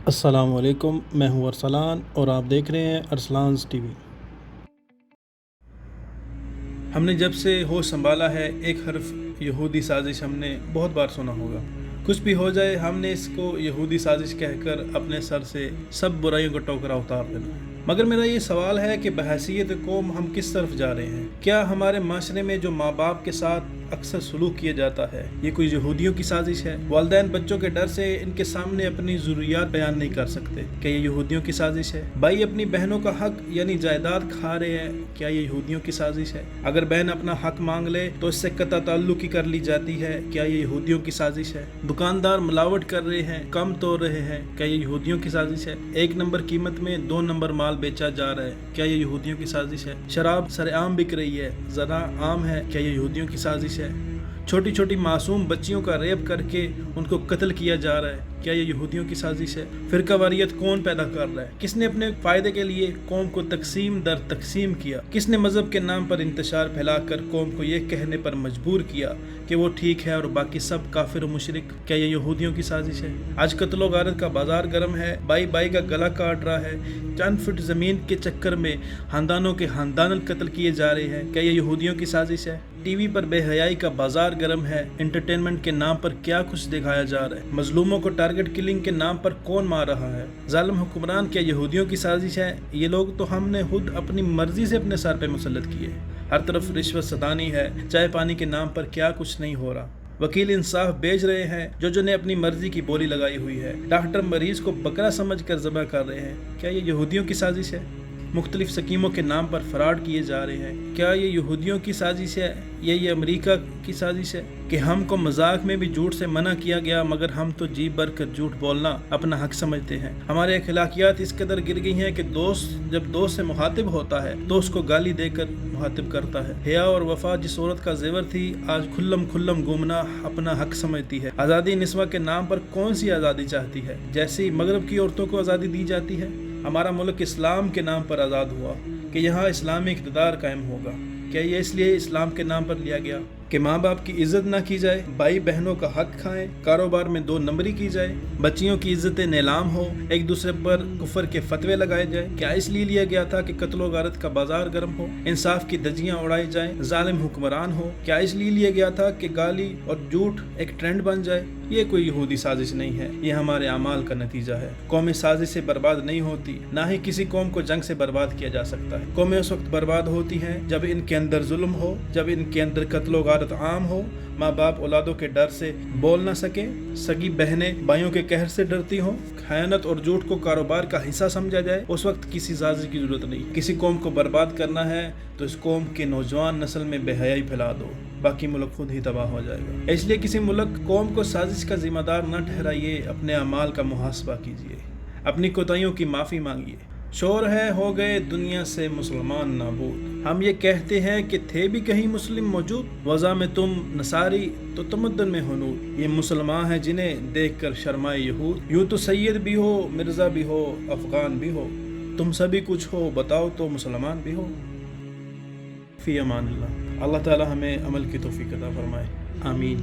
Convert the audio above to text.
السلام علیکم، میں ہوں ارسلان اور آپ دیکھ رہے ہیں ارسلانز ٹی وی۔ ہم نے جب سے ہوش سنبھالا ہے ایک حرف یہودی سازش ہم نے بہت بار سنا ہوگا۔ کچھ بھی ہو جائے ہم نے اس کو یہودی سازش کہہ کر اپنے سر سے سب برائیوں کا ٹوکرا اتار دینا ہے۔ مگر میرا یہ سوال ہے کہ بحیثیت قوم ہم کس طرف جا رہے ہیں؟ کیا ہمارے معاشرے میں جو ماں باپ کے ساتھ اکثر سلوک کیا جاتا ہے یہ کوئی یہودیوں کی سازش ہے؟ والدین بچوں کے ڈر سے ان کے سامنے اپنی ضروریات بیان نہیں کر سکتے، کیا یہ یہودیوں کی سازش ہے؟ بھائی اپنی بہنوں کا حق یعنی جائیداد کھا رہے ہیں، کیا یہ یہودیوں کی سازش ہے؟ اگر بہن اپنا حق مانگ لے تو اس سے قطع تعلق ہی کر لی جاتی ہے، کیا یہ یہودیوں کی سازش ہے؟ دکاندار ملاوٹ کر رہے ہیں، کم توڑ رہے ہیں، کیا یہ یہودیوں کی سازش ہے؟ 1 نمبر قیمت میں 2 نمبر مال بیچا جا رہا ہے، کیا یہ یہودیوں کی سازش ہے؟ شراب سر عام بک رہی ہے، زنا عام ہے، کیا یہ یہودیوں کی سازش ہے؟ چھوٹی چھوٹی معصوم بچیوں کا ریپ کر کے ان کو قتل کیا جا رہا ہے، کیا یہ یہودیوں کی سازش ہے؟ فرقہ واریت کون پیدا کر رہا ہے؟ کس نے اپنے فائدے کے لیے قوم کو تقسیم در تقسیم کیا؟ کس نے مذہب کے نام پر انتشار پھیلا کر قوم کو یہ کہنے پر مجبور کیا کہ وہ ٹھیک ہے اور باقی سب کافر و مشرک؟ کیا یہ یہودیوں کی سازش ہے؟ آج قتل و غارت کا بازار گرم ہے، بائی بائی کا گلا کاٹ رہا ہے، چند فٹ زمین کے چکر میں خاندانوں کے خاندان قتل کیے جا رہے ہیں، کیا یہ یہودیوں کی سازش ہے؟ ٹی وی پر بے حیائی کا بازار گرم ہے، انٹرٹینمنٹ کے نام پر کیا کچھ دکھایا جا رہا ہے، مظلوموں کو ٹارگٹ کلنگ کے نام پر کون مار رہا ہے؟ ظالم حکمران کیا یہودیوں کی سازش ہے؟ یہ لوگ تو ہم نے خود اپنی مرضی سے اپنے سر پہ مسلط کیے۔ ہر طرف رشوت ستانی ہے، چائے پانی کے نام پر کیا کچھ نہیں ہو رہا۔ وکیل انصاف بیچ رہے ہیں، جو نے اپنی مرضی کی بولی لگائی ہوئی ہے، ڈاکٹر مریض کو بکرا سمجھ کر ذبح کر رہے ہیں، کیا یہ یہودیوں کی سازش ہے؟ مختلف سکیموں کے نام پر فراڈ کیے جا رہے ہیں، کیا یہ یہودیوں کی سازش ہے یا یہ امریکہ کی سازش ہے؟ کہ ہم کو مذاق میں بھی جھوٹ سے منع کیا گیا مگر ہم تو جی بھر کر جھوٹ بولنا اپنا حق سمجھتے ہیں۔ ہمارے اخلاقیات اس قدر گر گئی ہیں کہ جب دوست سے مخاطب ہوتا ہے تو اس کو گالی دے کر مخاطب کرتا ہے۔ حیا اور وفا جس عورت کا زیور تھی آج کھلم کھلم گھومنا اپنا حق سمجھتی ہے۔ آزادی نسواں کے نام پر کون سی آزادی چاہتی ہے؟ جیسی مغرب کی عورتوں کو آزادی دی جاتی ہے۔ ہمارا ملک اسلام کے نام پر آزاد ہوا کہ یہاں اسلامی اقتدار قائم ہوگا، کیا یہ اس لیے اسلام کے نام پر لیا گیا کہ ماں باپ کی عزت نہ کی جائے، بھائی بہنوں کا حق کھائیں، کاروبار میں 2 نمبری کی جائے، بچیوں کی عزتیں نیلام ہو، ایک دوسرے پر کفر کے فتوے لگائے جائے؟ کیا اس لیے لیا گیا تھا کہ قتل و غارت کا بازار گرم ہو، انصاف کی دھجیاں اڑائی جائیں، ظالم حکمران ہو؟ کیا اس لیے لیا گیا تھا کہ گالی اور جھوٹ ایک ٹرینڈ بن جائے؟ یہ کوئی یہودی سازش نہیں ہے، یہ ہمارے اعمال کا نتیجہ ہے۔ قومیں سازش سے برباد نہیں ہوتی، نہ ہی کسی قوم کو جنگ سے برباد کیا جا سکتا ہے۔ قومیں اس وقت برباد ہوتی ہیں جب ان کے اندر ظلم ہو، جب ان کے اندر قتل و غارت عام ہو، ماں باپ اولادوں کے ڈر سے بول نہ سکیں، سگی بہنیں بھائیوں کے قہر سے ڈرتی ہوں، خیانت اور جھوٹ کو کاروبار کا حصہ سمجھا جائے، اس وقت کسی سازش کی ضرورت نہیں۔ کسی قوم کو برباد کرنا ہے تو اس قوم کے نوجوان نسل میں بے حیائی پھیلا دو، باقی ملک خود ہی تباہ ہو جائے گا۔ اس لیے کسی ملک قوم کو سازش کا ذمہ دار نہ ٹھہرائیے، اپنے اعمال کا محاسبہ کیجیے، اپنی کوتاہیوں کی معافی مانگیے۔ شور ہے ہو گئے دنیا سے مسلمان نابود، ہم یہ کہتے ہیں کہ تھے بھی کہیں مسلم موجود، وضع میں تم نصاری تو تمدن میں ہنود، یہ مسلمان ہیں جنہیں دیکھ کر شرمائے یہود، یوں تو سید بھی ہو مرزا بھی ہو افغان بھی ہو، تم سبھی کچھ ہو بتاؤ تو مسلمان بھی ہو۔ فی امان اللہ۔ اللہ تعالی ہمیں عمل کی توفیق عطا فرمائے، آمین۔